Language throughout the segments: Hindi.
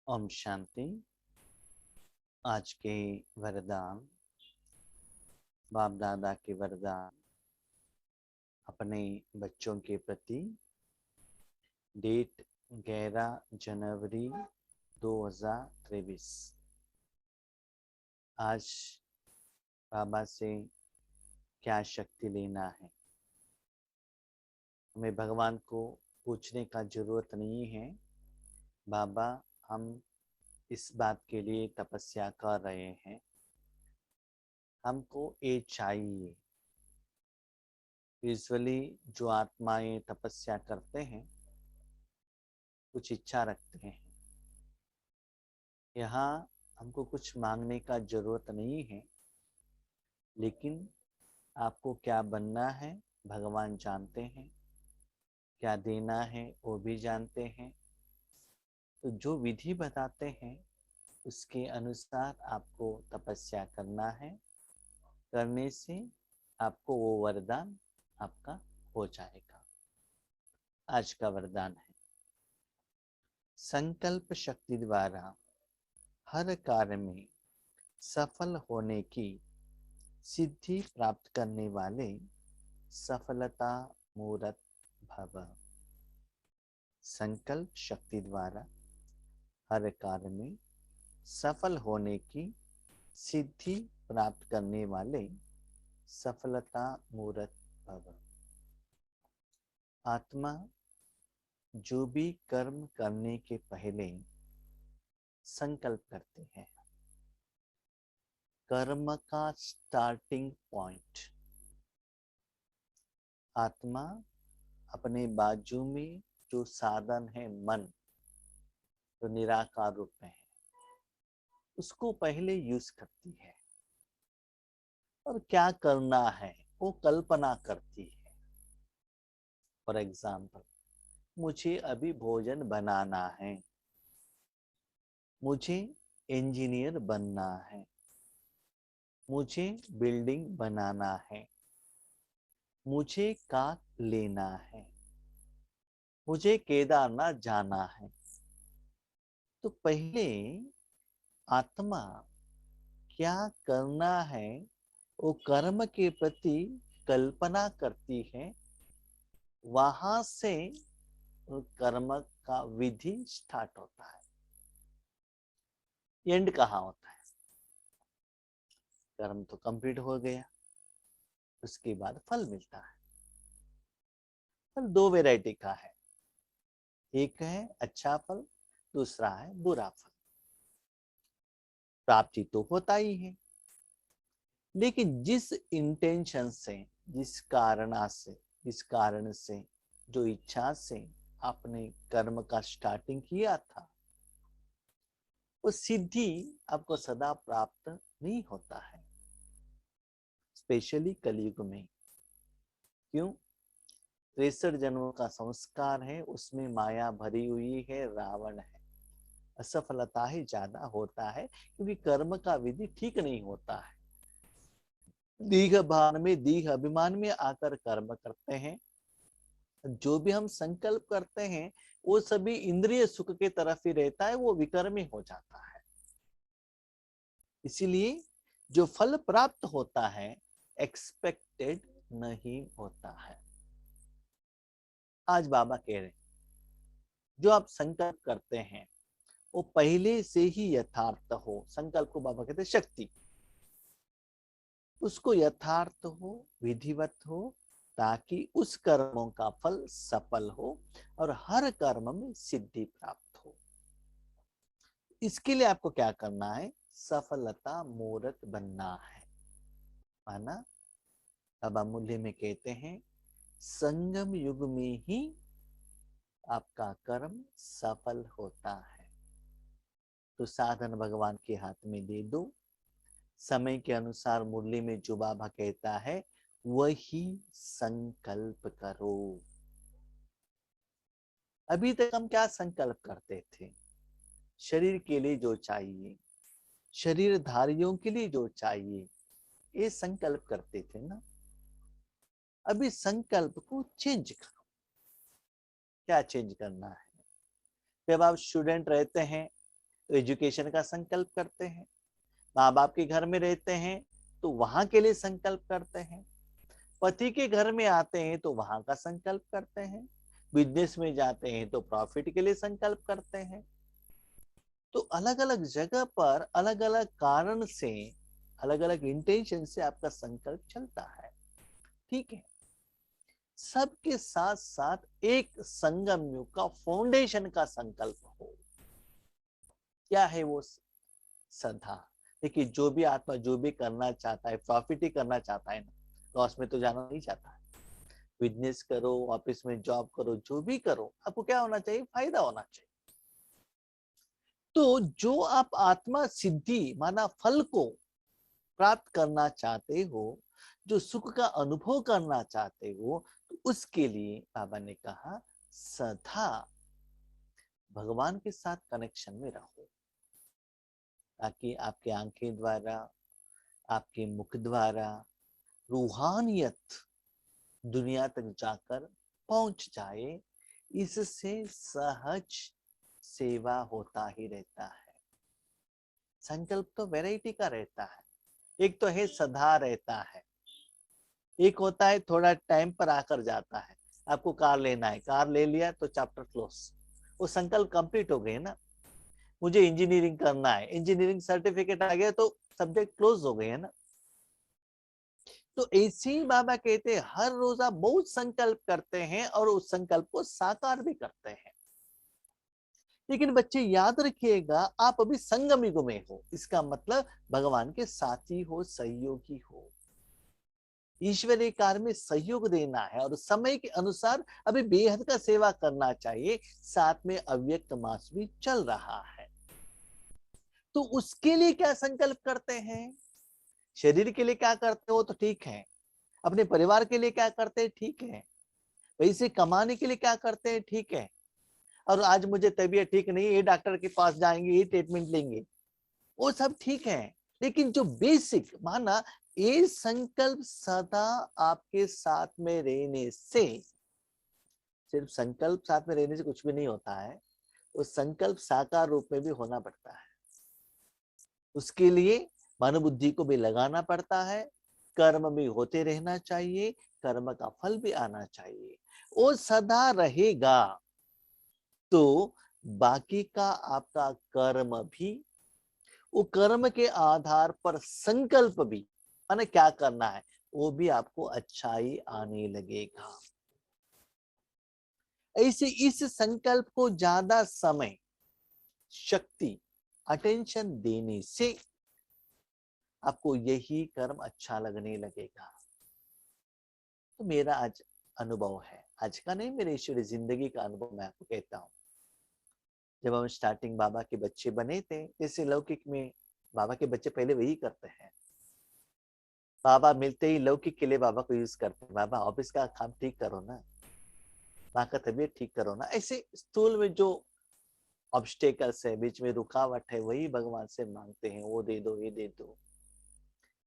ओम शांति। आज के वरदान, बाप दादा के वरदान अपने बच्चों के प्रति। डेट 11 जनवरी 2023। आज बाबा से क्या शक्ति लेना है। हमें भगवान को पूछने का जरूरत नहीं है, बाबा हम इस बात के लिए तपस्या कर रहे हैं, हमको ये चाहिए। यूजुअली जो आत्माएं तपस्या करते हैं कुछ इच्छा रखते हैं। यहाँ हमको कुछ मांगने का जरूरत नहीं है, लेकिन आपको क्या बनना है भगवान जानते हैं, क्या देना है वो भी जानते हैं। तो जो विधि बताते हैं उसके अनुसार आपको तपस्या करना है। करने से आपको वो वरदान आपका हो जाएगा। आज का वरदान है, संकल्प शक्ति द्वारा हर कार्य में सफल होने की सिद्धि प्राप्त करने वाले सफलता मूर्त भव। संकल्प शक्ति द्वारा हर कार्य में सफल होने की सिद्धि प्राप्त करने वाले सफलता मूर्त भव। आत्मा जो भी कर्म करने के पहले संकल्प करते हैं, कर्म का स्टार्टिंग पॉइंट आत्मा अपने बाजू में जो साधन है मन, जो निराकार रूप में है, उसको पहले यूज करती है और क्या करना है वो कल्पना करती है। फॉर एग्जाम्पल, मुझे अभी भोजन बनाना है, मुझे इंजीनियर बनना है, मुझे बिल्डिंग बनाना है, मुझे कार लेना है, मुझे केदारनाथ जाना है। तो पहले आत्मा क्या करना है वो कर्म के प्रति कल्पना करती है, वहां से कर्म का विधि स्टार्ट होता है। एंड कहाँ होता है? कर्म तो कंप्लीट हो गया, उसके बाद फल मिलता है। फल दो वैरायटी का है, एक है अच्छा फल, दूसरा है बुरा फल। प्राप्ति तो होता ही है, लेकिन जिस इंटेंशन से, जिस कारण से, जो इच्छा से आपने कर्म का स्टार्टिंग किया था, वो सिद्धि आपको सदा प्राप्त नहीं होता है, स्पेशली कलयुग में। क्यों? 63 जन्मों का संस्कार है, उसमें माया भरी हुई है, रावण है। असफलता ही ज्यादा होता है क्योंकि कर्म का विधि ठीक नहीं होता है। दीघ भान में, दीघ अभिमान में आकर कर्म करते हैं। जो भी हम संकल्प करते हैं वो सभी इंद्रिय सुख के तरफ ही रहता है, वो विकर्मी हो जाता है। इसीलिए जो फल प्राप्त होता है एक्सपेक्टेड नहीं होता है। आज बाबा कह रहे हैं, जो आप संकल्प करते हैं वो पहले से ही यथार्थ हो। संकल्प को बाबा कहते हैं शक्ति, उसको यथार्थ हो, विधिवत हो, ताकि उस कर्मों का फल सफल हो और हर कर्म में सिद्धि प्राप्त हो। इसके लिए आपको क्या करना है? सफलता मूर्त बनना है। माना अब अमूल्य में कहते हैं, संगम युग में ही आपका कर्म सफल होता है। तो साधन भगवान के हाथ में दे दो। समय के अनुसार मुरली में जो बाबा कहता है वही संकल्प करो। अभी तक हम क्या संकल्प करते थे? शरीर के लिए जो चाहिए, शरीरधारियों के लिए जो चाहिए, ये संकल्प करते थे ना। अभी संकल्प को चेंज करो। क्या चेंज करना है? जब आप स्टूडेंट रहते हैं तो एजुकेशन का संकल्प करते हैं। माँ बाप के घर में रहते हैं तो वहां के लिए संकल्प करते हैं। पति के घर में आते हैं तो वहां का संकल्प करते हैं। बिजनेस में जाते हैं तो प्रॉफिट के लिए संकल्प करते हैं। तो अलग अलग जगह पर अलग अलग कारण से, अलग अलग इंटेंशन से आपका संकल्प चलता है। ठीक है, सबके साथ साथ एक संगम युग का फाउंडेशन का संकल्प हो। क्या है वो? श्रद्धा। देखिए, जो भी आत्मा जो भी करना चाहता है, प्रॉफिट ही करना चाहता है ना, लॉस में तो जाना नहीं चाहता है। बिजनेस करो, ऑफिस में जॉब करो, जो भी करो, आपको क्या होना चाहिए? फायदा होना चाहिए। तो जो आप आत्मा सिद्धि माना फल को प्राप्त करना चाहते हो, जो सुख का अनुभव करना चाहते हो, तो उसके लिए बाबा ने कहा सदा भगवान के साथ कनेक्शन में रहो, ताकि आपके आंखें द्वारा, आपके मुख द्वारा रूहानियत दुनिया तक जाकर पहुंच जाए। इससे सहज सेवा होता ही रहता है। संकल्प तो वैरायटी का रहता है। एक तो है सदा रहता है, एक होता है थोड़ा टाइम पर आकर जाता है। आपको कार लेना है, कार ले लिया तो चैप्टर क्लोज, वो संकल्प कंप्लीट हो गए ना। मुझे इंजीनियरिंग करना है, इंजीनियरिंग सर्टिफिकेट आ गया तो सब्जेक्ट क्लोज हो गए है ना। तो ऐसे ही बाबा कहते हैं हर रोज आप बहुत संकल्प करते हैं और उस संकल्प को साकार भी करते हैं। लेकिन बच्चे याद रखिएगा, आप अभी संगम युग में हो, इसका मतलब भगवान के साथी हो, सहयोगी हो। ईश्वरीय कार्य में सहयोग देना है और समय के अनुसार अभी बेहद का सेवा करना चाहिए। साथ में अव्यक्त मास भी चल रहा है, तो उसके लिए क्या संकल्प करते हैं? शरीर के लिए क्या करते हो तो ठीक है, अपने परिवार के लिए क्या करते हैं ठीक है, पैसे कमाने के लिए क्या करते हैं ठीक है, और आज मुझे तबीयत ठीक नहीं, ये डॉक्टर के पास जाएंगे, ये ट्रीटमेंट लेंगे, वो सब ठीक है। लेकिन जो बेसिक माना, ये संकल्प सदा आपके साथ में रहने से, सिर्फ संकल्प साथ में रहने से कुछ भी नहीं होता है, वो संकल्प साकार रूप में भी होना पड़ता है। उसके लिए मन बुद्धि को भी लगाना पड़ता है, कर्म भी होते रहना चाहिए, कर्म का फल भी आना चाहिए। वो सदा रहेगा तो बाकी का आपका कर्म भी, वो कर्म के आधार पर संकल्प भी, माने क्या करना है, वो भी आपको अच्छाई आने लगेगा। ऐसे इस संकल्प को ज्यादा समय, शक्ति, अटेंशन देने से आपको यही कर्म अच्छा लगने लगेगा। तो मेरा आज अनुभव है, आज का नहीं, मेरे ईश्वरी जिंदगी का अनुभव मैं आपको कहता हूँ। जब हम स्टार्टिंग बाबा के बच्चे बने थे, जैसे लौकिक में बाबा के बच्चे पहले वही करते हैं, बाबा मिलते ही लौकिक के लिए बाबा को यूज करते हैं। बाबा ऑफिस का काम ठीक करो ना, माँ का तबीयत ठीक करो ना, ऐसे स्थूल में जो ऑब्स्टेकल्स है, बीच में रुकावट है, वही भगवान से मांगते हैं, वो दे दो, ये दे दो।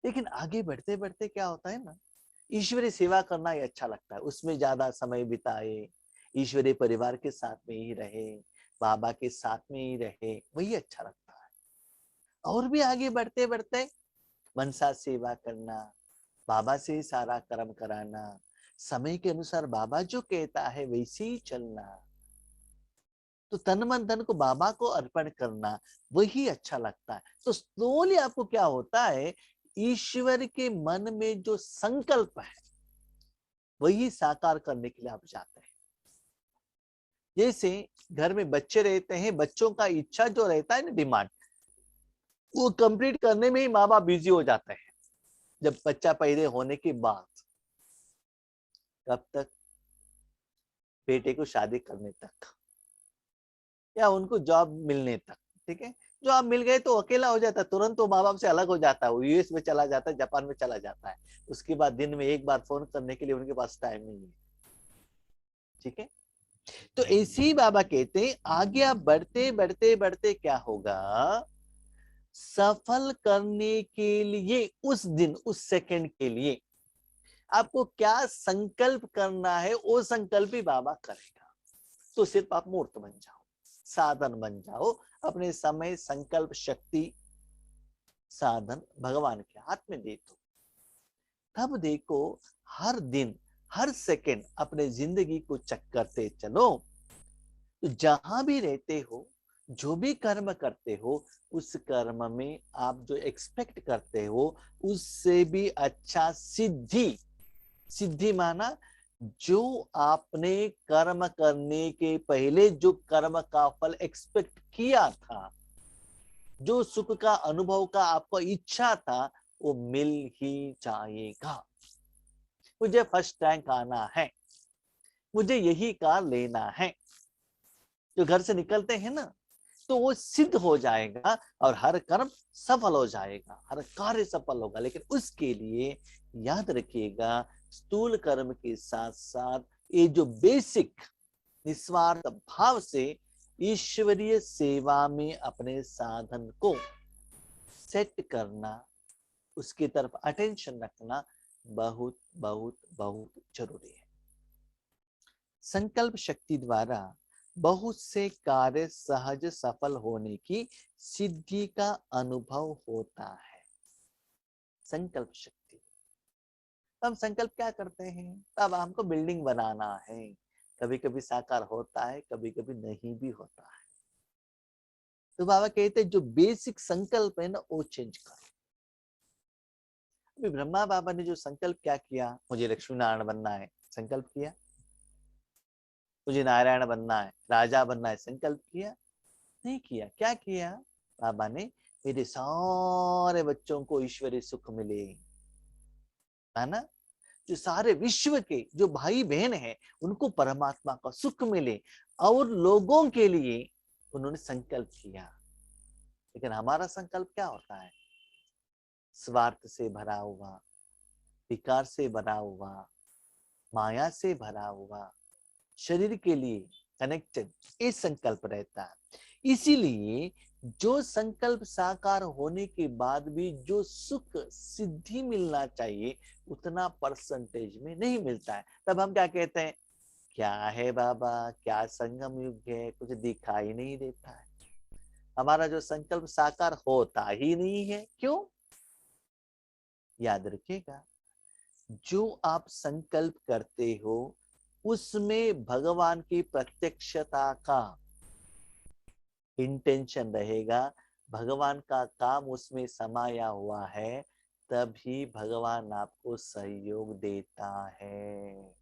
लेकिन आगे बढ़ते बढ़ते क्या होता है ना, ईश्वरीय सेवा करना ही अच्छा लगता है, उसमें ज्यादा समय बिताए, ईश्वरीय परिवार के साथ में ही रहे, बाबा के साथ में ही रहे, वही अच्छा लगता है। और भी आगे बढ़ते बढ़ते मनसा सेवा करना, बाबा से ही सारा कर्म कराना, समय के अनुसार बाबा जो कहता है वैसे ही चलना, तो तन मन धन को बाबा को अर्पण करना, वही अच्छा लगता है। तो स्लोली आपको क्या होता है, ईश्वर के मन में जो संकल्प है वही साकार करने के लिए आप जाते हैं। जैसे घर में बच्चे रहते हैं, बच्चों का इच्छा जो रहता है ना, डिमांड, वो कंप्लीट करने में ही माँ बाप बिजी हो जाते हैं। जब बच्चा पैदा होने के बाद, कब तक? बेटे को शादी करने तक या उनको जॉब मिलने तक। ठीक है, जॉब मिल गए तो अकेला हो जाता है, तुरंत वो माँ बाप से अलग हो जाता है, वो यूएस में चला जाता है, जापान में चला जाता है। उसके बाद दिन में एक बार फोन करने के लिए उनके पास टाइम नहीं है। ठीक है, तो ऐसे ही बाबा कहते हैं आगे आप बढ़ते बढ़ते बढ़ते क्या होगा, सफल करने के लिए उस दिन, उस सेकंड के लिए आपको क्या संकल्प करना है, वो संकल्प ही बाबा करेगा। तो सिर्फ आप मूर्त बन जाओ, साधन बन जाओ, अपने समय, संकल्प, शक्ति, साधन भगवान के हाथ में दे दो। तब देखो हर दिन, हर सेकंड अपने जिंदगी को चेक करते चलो, तो जहां भी रहते हो, जो भी कर्म करते हो, उस कर्म में आप जो एक्सपेक्ट करते हो उससे भी अच्छा सिद्धि, सिद्धि माना जो आपने कर्म करने के पहले जो कर्म का फल एक्सपेक्ट किया था, जो सुख का अनुभव का आपको इच्छा था, वो मिल ही जाएगा। मुझे फर्स्ट रैंक आना है, मुझे यही कार लेना है, जो घर से निकलते हैं ना, तो वो सिद्ध हो जाएगा और हर कर्म सफल हो जाएगा, हर कार्य सफल होगा। लेकिन उसके लिए याद रखिएगा, स्थूल कर्म के साथ साथ ये जो बेसिक निस्वार्थ भाव से ईश्वरीय सेवा में अपने साधन को सेट करना, उसकी तरफ अटेंशन रखना बहुत बहुत बहुत जरूरी है। संकल्प शक्ति द्वारा बहुत से कार्य सहज सफल होने की सिद्धि का अनुभव होता है। संकल्प शक्ति, तब संकल्प क्या करते हैं, तब हमको बिल्डिंग बनाना है, कभी कभी साकार होता है, कभी कभी नहीं भी होता है। तो बाबा कहते हैं जो बेसिक संकल्प है ना, वो चेंज करो। अभी ब्रह्मा बाबा ने जो संकल्प क्या किया, मुझे लक्ष्मी नारायण बनना है, संकल्प किया। मुझे नारायण बनना है, राजा बनना है, संकल्प किया नहीं किया। क्या किया बाबा ने, मेरे सारे बच्चों को ईश्वरीय सुख मिले, है ना, जो सारे विश्व के जो भाई बहन हैं उनको परमात्मा का सुख मिले, और लोगों के लिए उन्होंने संकल्प किया। लेकिन हमारा संकल्प क्या होता है, स्वार्थ से भरा हुआ, विकार से भरा हुआ, माया से भरा हुआ, शरीर के लिए कनेक्टेड, ये संकल्प रहता है। इसीलिए जो संकल्प साकार होने के बाद भी जो सुख सिद्धि मिलना चाहिए उतना परसेंटेज में नहीं मिलता है। तब हम क्या कहते हैं, क्या है बाबा, क्या संगम युग है, कुछ दिखाई नहीं देता है। हमारा जो संकल्प साकार होता ही नहीं है, क्यों? याद रखिएगा, जो आप संकल्प करते हो उसमें भगवान की प्रत्यक्षता का इंटेंशन रहेगा, भगवान का काम उसमें समाया हुआ है, तभी भगवान आपको सहयोग देता है।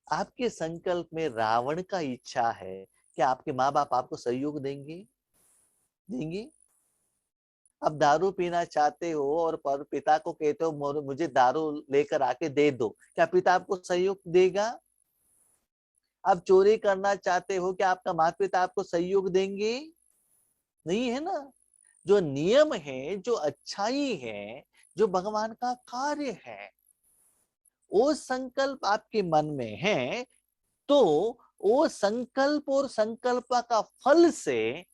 आपके संकल्प में रावण का इच्छा है, क्या आपके माँ बाप आपको सहयोग देंगे? देंगे? आप दारू पीना चाहते हो और पर पिता को कहते हो मुझे दारू लेकर आके दे दो, क्या पिता आपको सहयोग देगा? आप चोरी करना चाहते हो, क्या आपका माता पिता आपको सहयोग देंगे? नहीं है ना। जो नियम है, जो अच्छाई है, जो भगवान का कार्य है, वो संकल्प आपके मन में है, तो वो संकल्प और संकल्प का फल से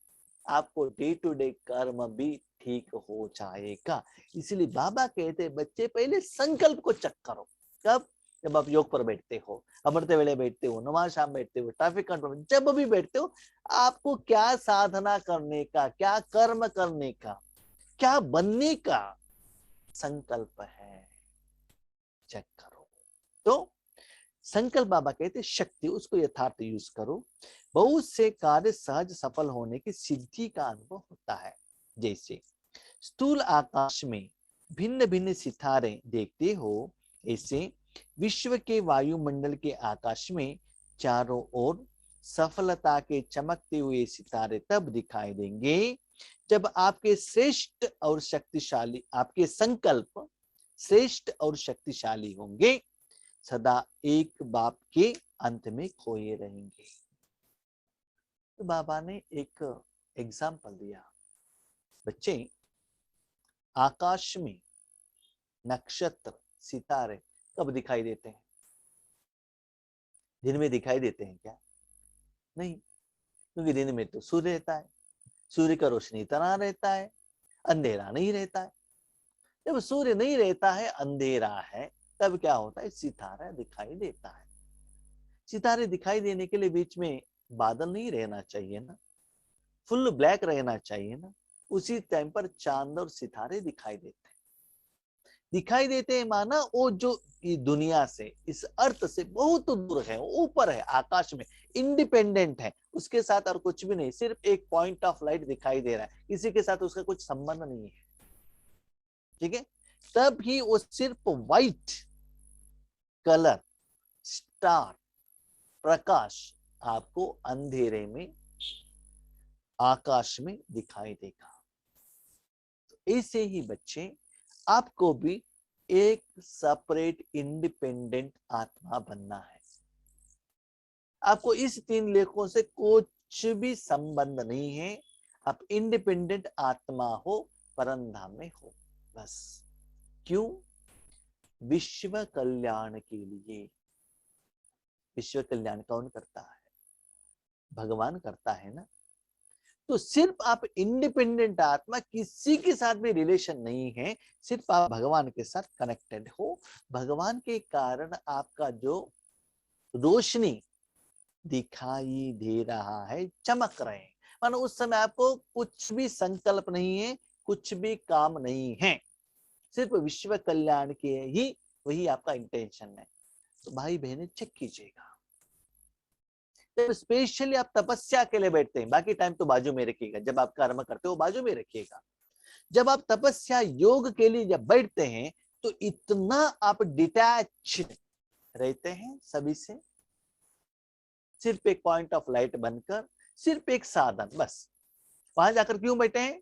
आपको डे टू डे कर्म भी ठीक हो जाएगा। इसलिए बाबा कहते हैं बच्चे पहले संकल्प को चेक करो। कब? जब आप योग पर बैठते हो, अमृत वेले बैठते हो, नमाज शाम बैठते हो, ट्रैफिक कंट्रोल, जब भी बैठते हो, आपको क्या साधना करने का, क्या कर्म करने का, क्या बनने का संकल्प है, चेक करो। तो संकल्प बाबा कहते शक्ति, उसको यथार्थ यूज करो, बहुत से कार्य सहज सफल होने की सिद्धि का अनुभव होता है। जैसे स्थूल आकाश में भिन्न भिन्न सितारे देखते हो, ऐसे विश्व के वायुमंडल के आकाश में चारों ओर सफलता के चमकते हुए सितारे तब दिखाई देंगे जब आपके श्रेष्ठ और शक्तिशाली, आपके संकल्प श्रेष्ठ और शक्तिशाली होंगे, सदा एक बाप के अंत में खोए रहेंगे। तो बाबा ने एक एग्जाम्पल दिया, बच्चे आकाश में नक्षत्र सितारे कब दिखाई देते हैं? दिन में दिखाई देते हैं क्या? नहीं, क्योंकि दिन में तो सूर्य रहता है, सूर्य का रोशनी इतना रहता है, अंधेरा नहीं रहता है। जब सूर्य नहीं रहता है, अंधेरा है, तब क्या होता है, सितारा दिखाई देता है। सितारे दिखाई देने के लिए बीच में बादल नहीं रहना चाहिए ना, फुल ब्लैक रहना चाहिए ना, उसी टाइम पर चांद और सितारे दिखाई देते हैं माना वो जो ये दुनिया से, इस अर्थ से बहुत दूर है, ऊपर है, आकाश में इंडिपेंडेंट है, उसके साथ और कुछ भी नहीं, सिर्फ एक पॉइंट ऑफ लाइट दिखाई दे रहा है, किसी के साथ उसका कुछ संबंध नहीं है। ठीक है, तब ही वो सिर्फ व्हाइट कलर स्टार प्रकाश आपको अंधेरे में आकाश में दिखाई देगा। तो ऐसे ही बच्चे आपको भी एक सेपरेट इंडिपेंडेंट आत्मा बनना है। आपको इस तीन लेखों से कुछ भी संबंध नहीं है, आप इंडिपेंडेंट आत्मा हो, परमधाम में हो, बस। क्यों? विश्व कल्याण के लिए। विश्व कल्याण कौन करता है? भगवान करता है ना। तो सिर्फ आप इंडिपेंडेंट आत्मा, किसी के साथ भी रिलेशन नहीं है, सिर्फ आप भगवान के साथ कनेक्टेड हो। भगवान के कारण आपका जो रोशनी दिखाई दे रहा है, चमक रहे हैं, मानो उस समय आपको कुछ भी संकल्प नहीं है, कुछ भी काम नहीं है, सिर्फ विश्व कल्याण के ही वही आपका इंटेंशन है। तो भाई बहने चेक कीजिएगा, जब स्पेशली आप तपस्या के लिए बैठते हैं, बाकी टाइम तो बाजू में रखिएगा, जब आप कर्म करते हो बाजू में रखिएगा, जब आप तपस्या योग के लिए जब बैठते हैं तो इतना आप डिटैच रहते हैं सभी से, सिर्फ एक पॉइंट ऑफ लाइट बनकर, सिर्फ एक साधन, बस। वहां जाकर क्यों बैठे हैं?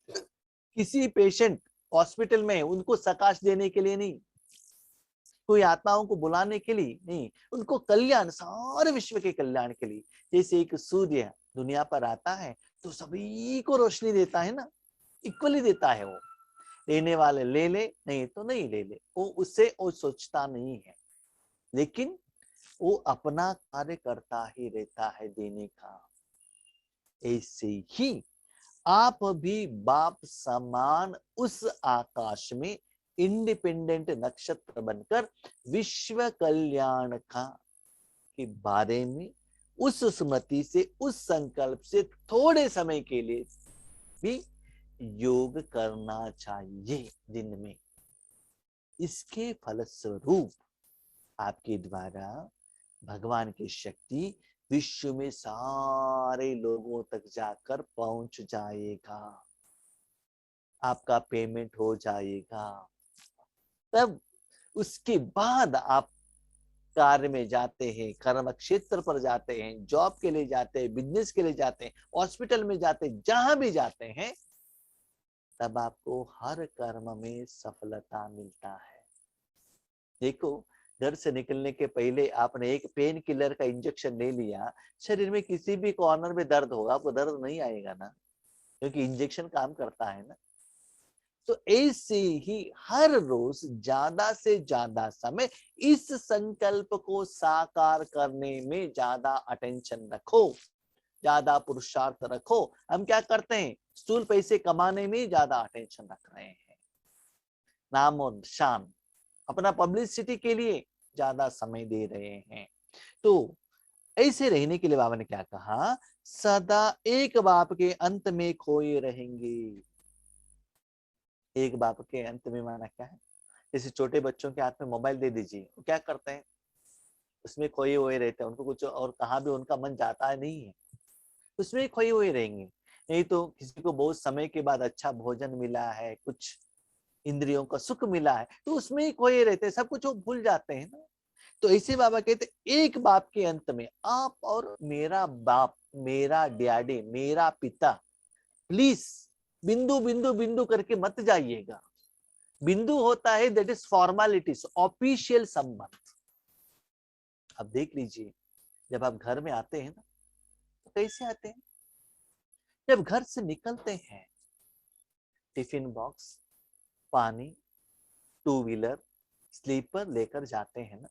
किसी पेशेंट हॉस्पिटल में उनको सकाश देने के लिए नहीं, कोई आत्माओं को बुलाने के लिए नहीं, उनको कल्याण, सारे विश्व के कल्याण के लिए। जैसे एक सूर्य दुनिया पर आता है तो सभी को रोशनी देता है ना, इक्वली देता है। वो लेने वाले ले ले, नहीं तो नहीं ले ले, वो उससे वो सोचता नहीं है, लेकिन वो अपना कार्य करता ही रहता है देने का। ऐसे ही आप भी बाप समान उस आकाश में इंडिपेंडेंट नक्षत्र बनकर विश्व कल्याण का के बारे में उस स्मृति से, उस संकल्प से थोड़े समय के लिए भी योग करना चाहिए दिन में। इसके फलस्वरूप आपके द्वारा भगवान की शक्ति विश्व में सारे लोगों तक जाकर पहुंच जाएगा, आपका पेमेंट हो जाएगा। तब उसके बाद आप कार्य में जाते हैं, कर्म क्षेत्र पर जाते हैं, जॉब के लिए जाते हैं, बिजनेस के लिए जाते हैं, हॉस्पिटल में जाते हैं, जहां भी जाते हैं, तब आपको हर कर्म में सफलता मिलता है। देखो, घर से निकलने के पहले आपने एक पेन किलर का इंजेक्शन ले लिया, शरीर में किसी भी कॉर्नर में दर्द होगा, आपको दर्द नहीं आएगा ना, क्योंकि इंजेक्शन काम करता है ना। तो ऐसे ही हर रोज ज्यादा से ज्यादा समय इस संकल्प को साकार करने में ज्यादा अटेंशन रखो, ज्यादा पुरुषार्थ रखो। हम क्या करते हैं? स्थूल पैसे कमाने में ज्यादा अटेंशन रख रहे हैं, नाम और शान, अपना पब्लिसिटी के लिए ज्यादा समय दे रहे हैं। तो ऐसे रहने के लिए बाबा ने क्या कहा? सदा एक बाप के अंत में खोए रहेंगे। एक बाप के अंत में माना क्या है? जैसे छोटे बच्चों के हाथ में मोबाइल दे दीजिए, वो क्या करते हैं? उसमें खोए हुए रहते हैं, उनको कुछ और कहाँ भी उनका मन जाता है नहीं है, उसमें खोए हुए रहेंगे। नहीं तो किसी को बहुत समय के बाद अच्छा भोजन मिला है, कुछ इंद्रियों का सुख मिला है, तो उसमें ही खोए रहते हैं, सब कुछ वो भूल जाते हैं ना। तो ऐसे बाबा कहते एक बाप के अंत में आप और मेरा बाप, मेरा डैडी, मेरा पिता, प्लीज बिंदु बिंदु बिंदु करके मत जाइएगा। बिंदु होता है दैट इज फॉर्मेलिटीज, ऑफिशियल संबंध। अब देख लीजिए, जब आप घर में आते हैं ना, तो कैसे आते हैं? जब घर से निकलते हैं, टिफिन बॉक्स, पानी, टू व्हीलर, स्लीपर लेकर जाते हैं ना,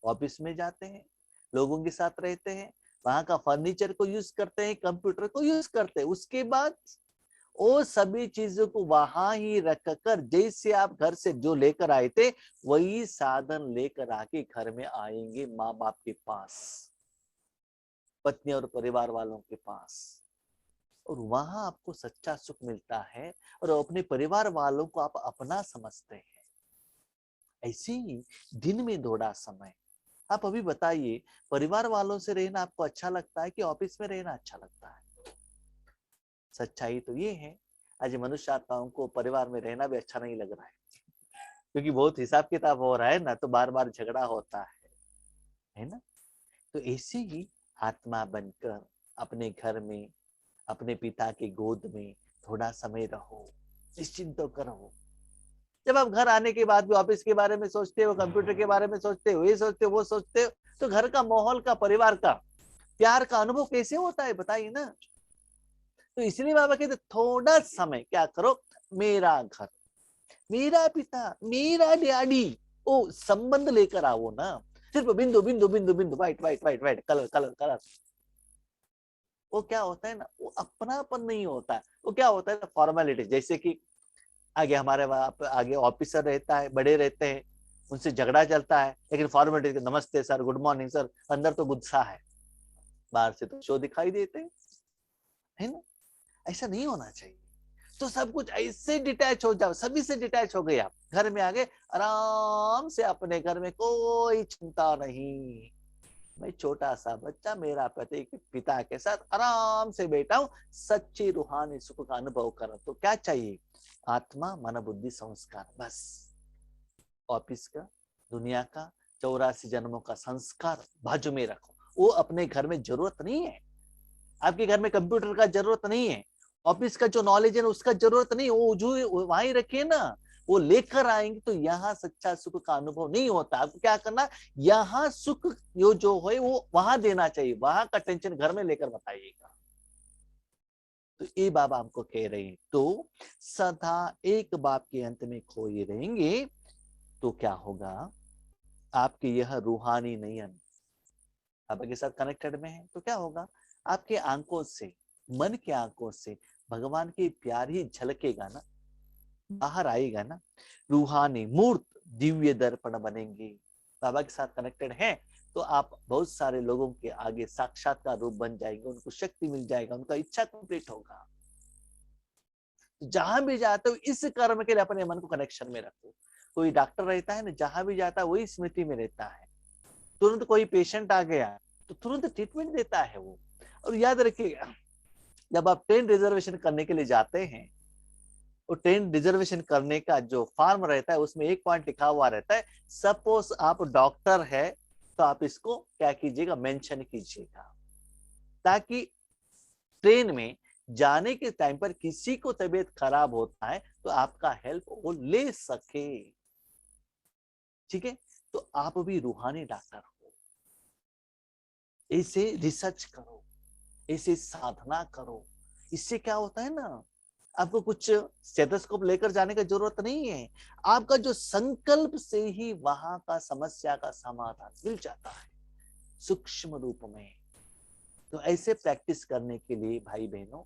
ऑफिस में जाते हैं, लोगों के साथ रहते हैं, वहां का फर्नीचर को यूज करते हैं, कंप्यूटर को यूज करते हैं, उसके बाद वो सभी चीजों को वहां ही रखकर, जैसे आप घर से जो लेकर आए थे वही साधन लेकर आके घर में आएंगे माँ बाप के पास, पत्नी और परिवार वालों के पास। और वहां आपको सच्चा सुख मिलता है और अपने परिवार वालों को आप अपना समझते हैं। ऐसे ही दिन में थोड़ा समय, आप अभी बताइए, परिवार वालों से रहना आपको अच्छा लगता है कि ऑफिस में रहना अच्छा लगता है? सच्चाई तो ये है, आज मनुष्य आत्माओं को परिवार में रहना भी अच्छा नहीं लग रहा है, क्योंकि बहुत हिसाब किताब हो रहा है ना, तो बार बार झगड़ा होता है ना। तो ऐसे ही आत्मा बनकर अपने घर में, अपने पिता की गोद में थोड़ा समय रहो, निश्चिंत होकर रहो। जब आप घर आने के बाद भी ऑफिस के बारे में सोचते हो, कंप्यूटर के बारे में सोचते हो, ये सोचते हो, वो सोचते हो, तो घर का माहौल का, परिवार का, प्यार का अनुभव कैसे होता है बताइए ना। तो इसलिए बाबा कहते थोड़ा समय क्या करो, मेरा घर, मेरा पिता, मेरा डैडी, ओ संबंध लेकर आओ ना। सिर्फ बिंदु बिंदु बिंदु बिंदु, white white white white, colour colour colour, वो क्या होता है ना, वो अपनापन नहीं होता है। वो क्या होता है ना, फॉर्मेलिटी। जैसे कि आगे हमारे वहां आगे ऑफिसर रहता है, बड़े रहते हैं, उनसे झगड़ा चलता है, लेकिन फॉर्मेलिटी, नमस्ते सर, गुड मॉर्निंग सर, अंदर तो गुस्सा है, बाहर से तो शो दिखाई देते हैं, है ना। ऐसा नहीं होना चाहिए। तो सब कुछ ऐसे डिटैच हो जाओ, सभी से डिटैच हो गए, आप घर में आ गए, आराम से अपने घर में कोई चिंता नहीं, मैं छोटा सा बच्चा मेरा पति के पिता के साथ आराम से बैठा हूं, सच्ची रूहानी सुख का अनुभव कर। तो क्या चाहिए, आत्मा मन बुद्धि संस्कार, बस। ऑफिस का, दुनिया का 84 जन्मों का संस्कार बाजू में रखो, वो अपने घर में जरूरत नहीं है। आपके घर में कंप्यूटर का जरूरत नहीं है, ऑफिस का जो नॉलेज है ना उसका जरूरत नहीं, वो जो वहीं रखिए ना। वो लेकर आएंगे तो यहाँ सच्चा सुख का अनुभव नहीं होता। आपको क्या करना, यहाँ सुख जो है वो वहां देना चाहिए, वहां का टेंशन घर में लेकर बताइएगा। तो ये बाबा हमको कह रहे हैं, तो सदा एक बाप के अंत में खोए रहेंगे तो क्या होगा, आपके यह रूहानी नयन बाबा के साथ कनेक्टेड में है, तो क्या होगा, आपके आंखों से, मन के आंखों से भगवान की प्यार ही झलकेगा ना, बाहर आएगा ना। रूहानी मूर्त दिव्य दर्पण बनेंगे, बाबा के साथ कनेक्टेड है तो आप बहुत सारे लोगों के आगे साक्षात्कार रूप बन जाएंगे, उनको शक्ति मिल जाएगा, उनका इच्छा कंप्लीट होगा। जहां भी जाते हो इस कर्म के लिए अपने मन को कनेक्शन में रखो। कोई डॉक्टर रहता है ना, जहां भी जाता है वही स्मृति में रहता है। तुरंत कोई पेशेंट आ गया तो तुरंत ट्रीटमेंट देता है वो। और याद रखिएगा, जब आप ट्रेन रिजर्वेशन करने के लिए जाते हैं, वो ट्रेन रिजर्वेशन करने का जो फॉर्म रहता है उसमें एक पॉइंट लिखा हुआ रहता है, सपोज आप डॉक्टर है तो आप इसको क्या कीजिएगा, मेंशन कीजिएगा, ताकि ट्रेन में जाने के टाइम पर किसी को तबीयत खराब होता है तो आपका हेल्प वो ले सके। ठीक है, तो आप भी रूहानी डॉक्टर हो, ऐसे रिसर्च करो, ऐसे साधना करो। इससे क्या होता है ना, आपको कुछ स्टेथोस्कोप लेकर जाने की जरूरत नहीं है, आपका जो संकल्प से ही वहां का समस्या का समाधान मिल जाता है सूक्ष्म रूप में। तो ऐसे प्रैक्टिस करने के लिए भाई बहनों,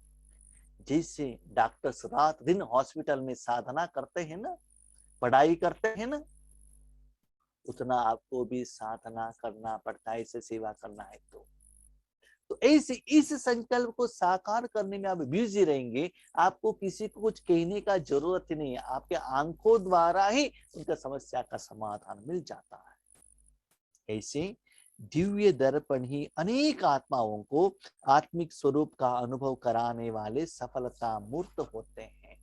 जैसे डॉक्टर्स रात दिन हॉस्पिटल में साधना करते हैं ना, पढ़ाई करते हैं ना, उतना आपको भी साधना करना पड़ता है, इसे सेवा करना है। तो ऐसे इस संकल्प को साकार करने में आप बिजी रहेंगे, आपको किसी को कुछ कहने का जरूरत ही नहीं है, आपके आंखों द्वारा ही उनका समस्या का समाधान मिल जाता है। ऐसे दिव्य दर्पण ही अनेक आत्माओं को आत्मिक स्वरूप का अनुभव कराने वाले सफलता मूर्त होते हैं।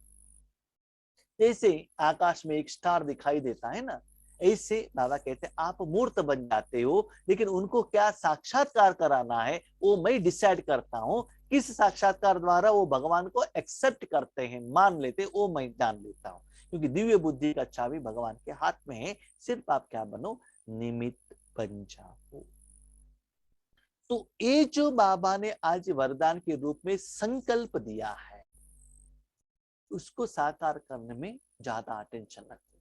जैसे आकाश में एक स्टार दिखाई देता है ना, ऐसे बाबा कहते हैं आप मूर्त बन जाते हो, लेकिन उनको क्या साक्षात्कार कराना है वो मैं डिसाइड करता हूँ। किस साक्षात्कार द्वारा वो भगवान को एक्सेप्ट करते हैं, मान लेते, वो मैं जान लेता हूँ, क्योंकि दिव्य बुद्धि का चाबी भगवान के हाथ में है। सिर्फ आप क्या बनो, निमित्त बन जाओ। तो ये जो बाबा ने आज वरदान के रूप में संकल्प दिया है, उसको साकार करने में ज्यादा अटेंशन रखें।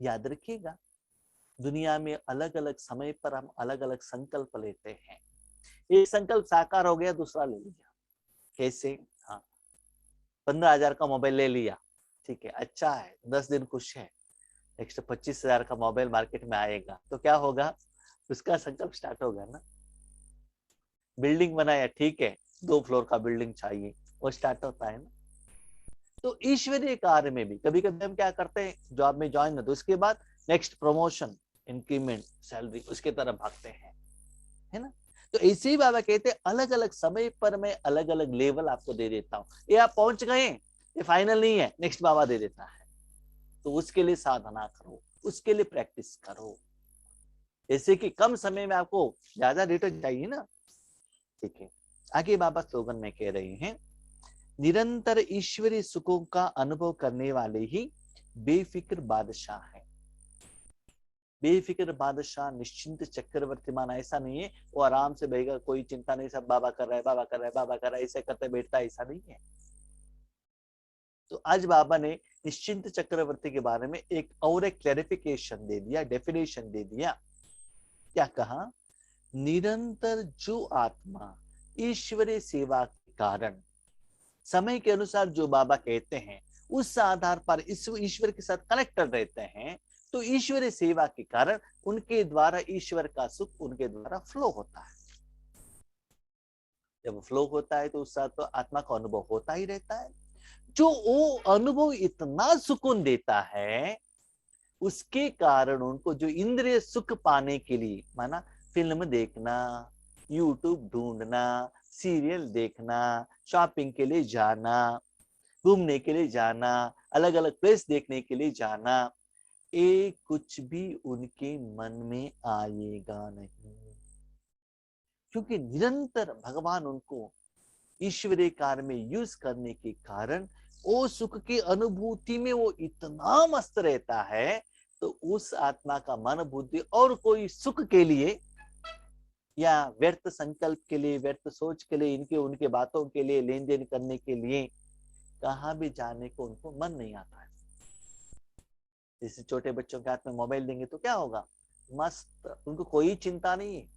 याद रखिएगा, दुनिया में अलग अलग समय पर हम अलग अलग संकल्प लेते हैं। एक संकल्प साकार हो गया, दूसरा ले लिया। कैसे, हाँ, 15,000 का मोबाइल ले लिया, ठीक है, अच्छा है, 10 दिन खुश है। नेक्स्ट 25,000 का मोबाइल मार्केट में आएगा तो क्या होगा, उसका संकल्प स्टार्ट होगा ना। बिल्डिंग बनाया, ठीक है, 2 फ्लोर का बिल्डिंग चाहिए, वो स्टार्ट होता है ना। तो ईश्वरीय कार्य में भी कभी कभी हम क्या करते हैं, जॉब में ज्वाइन होते उसके बाद नेक्स्ट प्रमोशन, इंक्रीमेंट, सैलरी, उसके तरफ भागते हैं, है ना। तो ऐसे ही बाबा कहते हैं अलग अलग समय पर मैं अलग अलग लेवल आपको दे देता हूँ। ये आप पहुंच गए, ये फाइनल नहीं है, नेक्स्ट बाबा दे देता है। तो उसके लिए साधना करो, उसके लिए प्रैक्टिस करो, जैसे कि कम समय में आपको ज्यादा रिटर्न चाहिए ना। ठीक है, आगे बाबा स्लोगन में कह रहे हैं, निरंतर ईश्वरीय सुखों का अनुभव करने वाले ही बेफिक्र बादशाह है। बेफिक्र बादशाह, निश्चिंत चक्रवर्ती माना ऐसा नहीं है वो आराम से बहेगा, कोई चिंता नहीं, सब बाबा कर रहा है, बाबा कर रहा है, बाबा कर रहा है, ऐसे करते बैठता है, ऐसा नहीं है। तो आज बाबा ने निश्चिंत चक्रवर्ती के बारे में एक क्लैरिफिकेशन दे दिया, डेफिनेशन दे दिया। क्या कहा, निरंतर जो आत्मा ईश्वरीय सेवा के कारण समय के अनुसार जो बाबा कहते हैं उस आधार पर इस ईश्वर के साथ कनेक्टेड रहते हैं, तो ईश्वरीय सेवा के कारण उनके द्वारा ईश्वर का सुख उनके द्वारा फ्लो होता है। जब फ्लो होता है तो उस साथ तो आत्मा का अनुभव होता ही रहता है। जो वो अनुभव इतना सुकून देता है, उसके कारण उनको जो इंद्रिय सुख पाने के लिए, माना फिल्म देखना, यूट्यूब ढूंढना, सीरियल देखना, शॉपिंग के लिए जाना, घूमने के लिए जाना, अलग अलग प्लेस देखने के लिए जाना, ये कुछ भी उनके मन में आएगा नहीं, क्योंकि निरंतर भगवान उनको ईश्वरीय कार्य में यूज करने के कारण वो सुख की अनुभूति में वो इतना मस्त रहता है। तो उस आत्मा का मन बुद्धि और कोई सुख के लिए या व्यर्थ संकल्प के लिए, व्यर्थ सोच के लिए, इनके उनके बातों के लिए, लेन देन करने के लिए कहां भी जाने को उनको मन नहीं आता है। जैसे छोटे बच्चों के हाथ में मोबाइल देंगे तो क्या होगा, मस्त, उनको कोई चिंता नहीं है।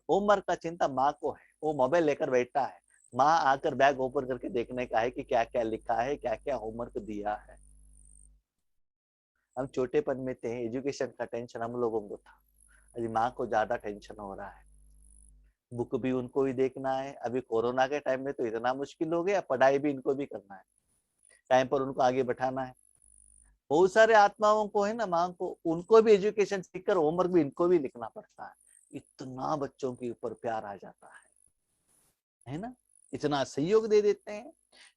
होमवर्क का चिंता माँ को है, वो मोबाइल लेकर बैठा है, माँ आकर बैग ओपन करके देखने का है कि क्या क्या लिखा है, क्या क्या होमवर्क दिया है। हम छोटेपन में थे, एजुकेशन का टेंशन हम लोगों को था, अभी माँ को ज्यादा टेंशन हो रहा है, बुक भी उनको ही देखना है। अभी कोरोना के टाइम में तो इतना मुश्किल हो गया, पढ़ाई भी इनको भी करना है, टाइम पर उनको आगे बैठाना है। बहुत सारे आत्माओं को है ना, माँ को, उनको भी एजुकेशन सीखकर होमवर्क भी इनको भी लिखना पड़ता है। इतना बच्चों के ऊपर प्यार आ जाता है ना, इतना सहयोग दे देते हैं।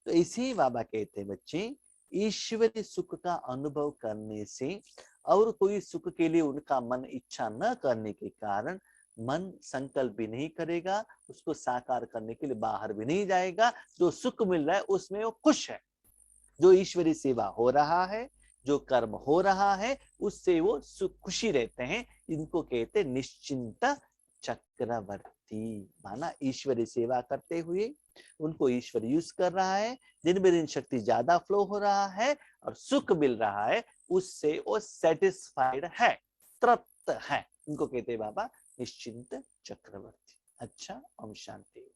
तो इसी बाबा कहते हैं, बच्चे ईश्वरीय सुख का अनुभव करने से और कोई सुख के लिए उनका मन इच्छा न करने के कारण मन संकल्प भी नहीं करेगा, उसको साकार करने के लिए बाहर भी नहीं जाएगा। जो सुख मिल रहा है उसमें वो खुश है, जो ईश्वरीय सेवा हो रहा है, जो कर्म हो रहा है, उससे वो सुख खुशी रहते हैं। इनको कहते निश्चिंत चक्रवर्ती, माना ईश्वरीय सेवा करते हुए उनको ईश्वर यूज कर रहा है, दिन ब दिन शक्ति ज्यादा फ्लो हो रहा है और सुख मिल रहा है, उससे वो सेटिस्फाइड है, तृप्त है। इनको कहते हैं बाबा निश्चिंत चक्रवर्ती। अच्छा, ओम शांति।